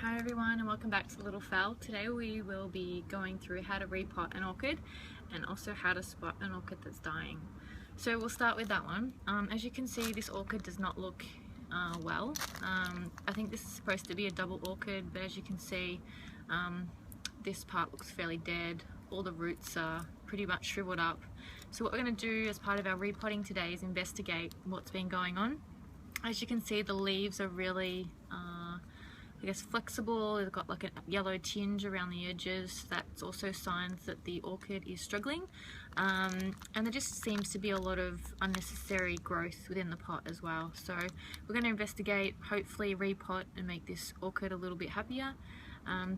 Hi everyone and welcome back to Little Phal. Today we will be going through how to repot an orchid and also how to spot an orchid that's dying. So we'll start with that one. As you can see, this orchid does not look well. I think this is supposed to be a double orchid, but as you can see, this part looks fairly dead. All the roots are pretty much shriveled up. So what we're going to do as part of our repotting today is investigate what's been going on. As you can see, the leaves are really I guess flexible. They've got like a yellow tinge around the edges. That's also signs that the orchid is struggling. And there just seems to be a lot of unnecessary growth within the pot as well. So we're going to investigate, hopefully repot and make this orchid a little bit happier.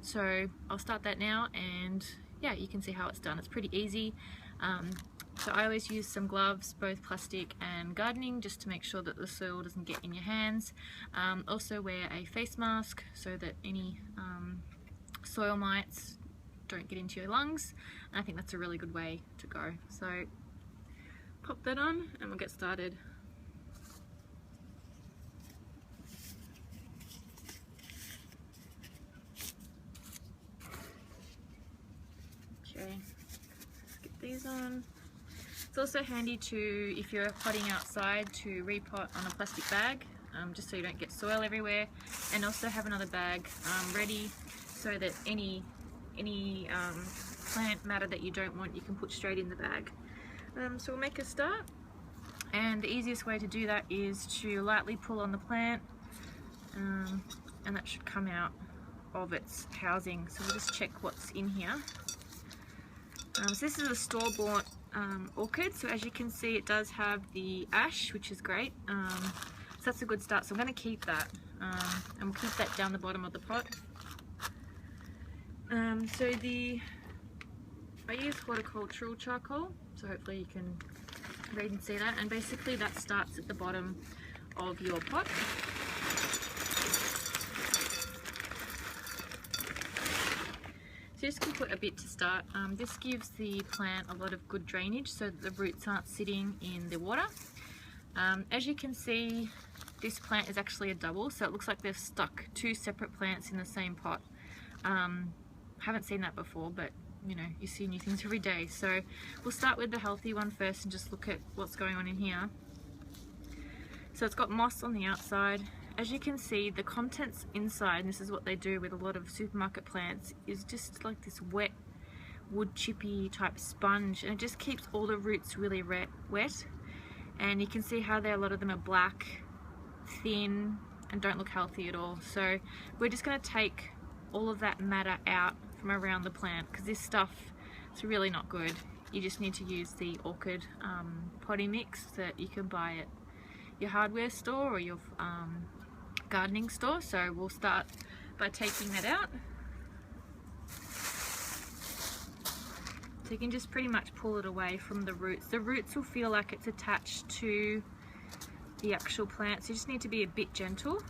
So I'll start that now, and yeah, you can see how it's done. It's pretty easy. So I always use some gloves, both plastic and gardening, just to make sure that the soil doesn't get in your hands. Also wear a face mask so that any soil mites don't get into your lungs. And I think that's a really good way to go. So pop that on and we'll get started. Okay, let's get these on. It's also handy to, if you're potting outside, to repot on a plastic bag, just so you don't get soil everywhere, and also have another bag ready so that any plant matter that you don't want, you can put straight in the bag. So we'll make a start, and the easiest way to do that is to lightly pull on the plant, and that should come out of its housing. So we'll just check what's in here. So this is a store-bought orchid, so as you can see it does have the ash, which is great. So that's a good start, so I'm going to keep that, and we'll keep that down the bottom of the pot. So I use horticultural charcoal, so hopefully you can read and see that, and basically that starts at the bottom of your pot. So just going to put a bit to start. This gives the plant a lot of good drainage so that the roots aren't sitting in the water. As you can see, this plant is actually a double, so it looks like they've stuck two separate plants in the same pot. Haven't seen that before, but you know, you see new things every day. So we'll start with the healthy one first and just look at what's going on in here. So it's got moss on the outside. As you can see, the contents inside, and this is what they do with a lot of supermarket plants, is just like this wet, wood chippy type sponge, and it just keeps all the roots really wet. And you can see how a lot of them are black, thin, and don't look healthy at all. So we're just going to take all of that matter out from around the plant, because this stuff is really not good. You just need to use the orchid potting mix that you can buy at your hardware store or your gardening store. So we'll start by taking that out. So you can just pretty much pull it away from the roots. The roots will feel like it's attached to the actual plant, so you just need to be a bit gentle.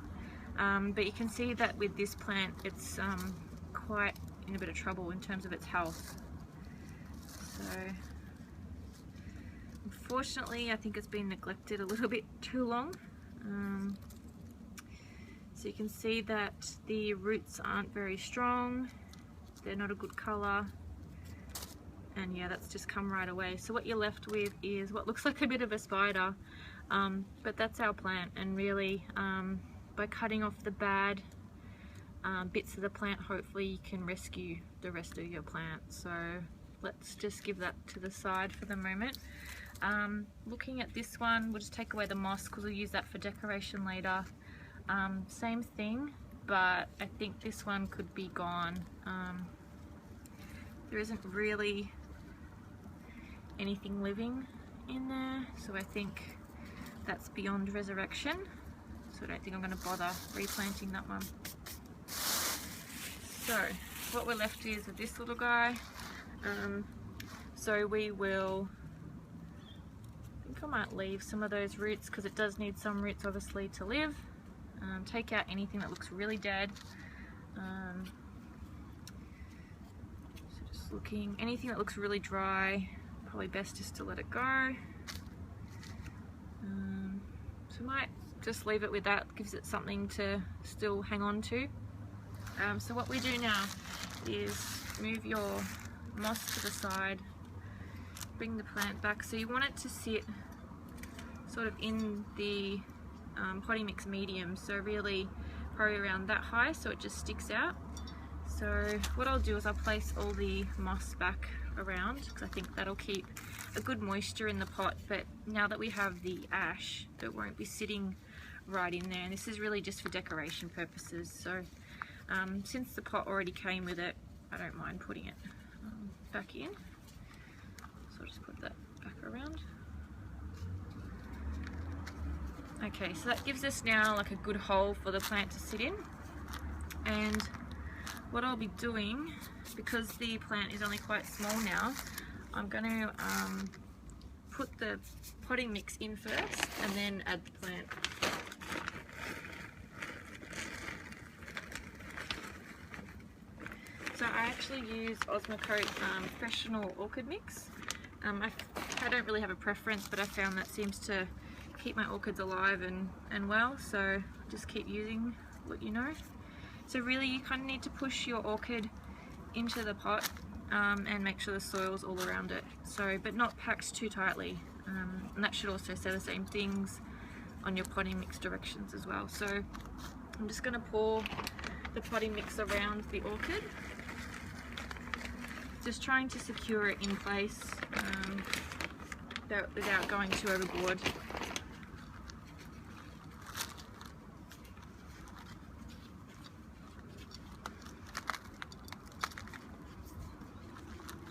But you can see that with this plant it's quite in a bit of trouble in terms of its health. So unfortunately I think it's been neglected a little bit too long. So you can see that the roots aren't very strong, they're not a good colour, and yeah, that's just come right away. So what you're left with is what looks like a bit of a spider, but that's our plant, and really by cutting off the bad bits of the plant, hopefully you can rescue the rest of your plant. So let's just give that to the side for the moment. Looking at this one, we'll just take away the moss because we'll use that for decoration later. Same thing, but I think this one could be gone. There isn't really anything living in there, so I think that's beyond resurrection. So I don't think I'm going to bother replanting that one. So what we're left is with this little guy. So we will, I think I might leave some of those roots because it does need some roots obviously to live. Take out anything that looks really dead. So just looking, anything that looks really dry, probably best just to let it go. So I might just leave it with that, gives it something to still hang on to. So what we do now is move your moss to the side, bring the plant back. So you want it to sit sort of in the potting mix medium, so really probably around that high so it just sticks out. So what I'll do is I'll place all the moss back around because I think that'll keep a good moisture in the pot, but now that we have the ash, it won't be sitting right in there, and this is really just for decoration purposes. So since the pot already came with it, I don't mind putting it back in. So I'll just put that back around. Okay, so that gives us now like a good hole for the plant to sit in. And what I'll be doing, because the plant is only quite small now, I'm going to put the potting mix in first and then add the plant. So I actually use Osmocote Professional Orchid Mix. I don't really have a preference, but I found that seems to keep my orchids alive and well, so just keep using what you know. So really you kind of need to push your orchid into the pot and make sure the soil's all around it, so but not packed too tightly, and that should also say the same things on your potting mix directions as well. So I'm just going to pour the potting mix around the orchid, just trying to secure it in place without going too overboard.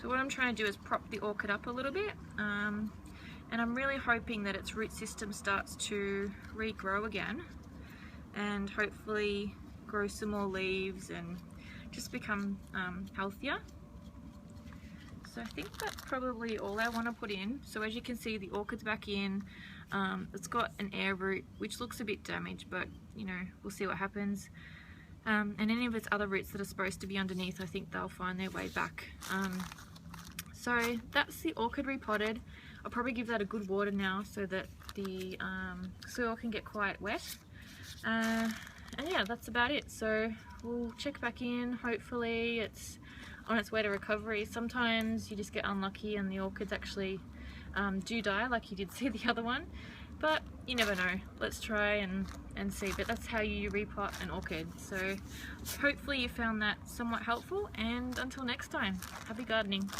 So what I'm trying to do is prop the orchid up a little bit, and I'm really hoping that its root system starts to regrow again and hopefully grow some more leaves and just become healthier. So I think that's probably all I want to put in. So as you can see, the orchid's back in. It's got an air root which looks a bit damaged, but you know, we'll see what happens. And any of its other roots that are supposed to be underneath, I think they'll find their way back. So that's the orchid repotted. I'll probably give that a good water now so that the soil can get quite wet. And yeah, that's about it. So we'll check back in. Hopefully it's on its way to recovery. Sometimes you just get unlucky and the orchids actually do die, like you did see the other one. But you never know. Let's try and see. But that's how you repot an orchid. So hopefully you found that somewhat helpful, and until next time, happy gardening.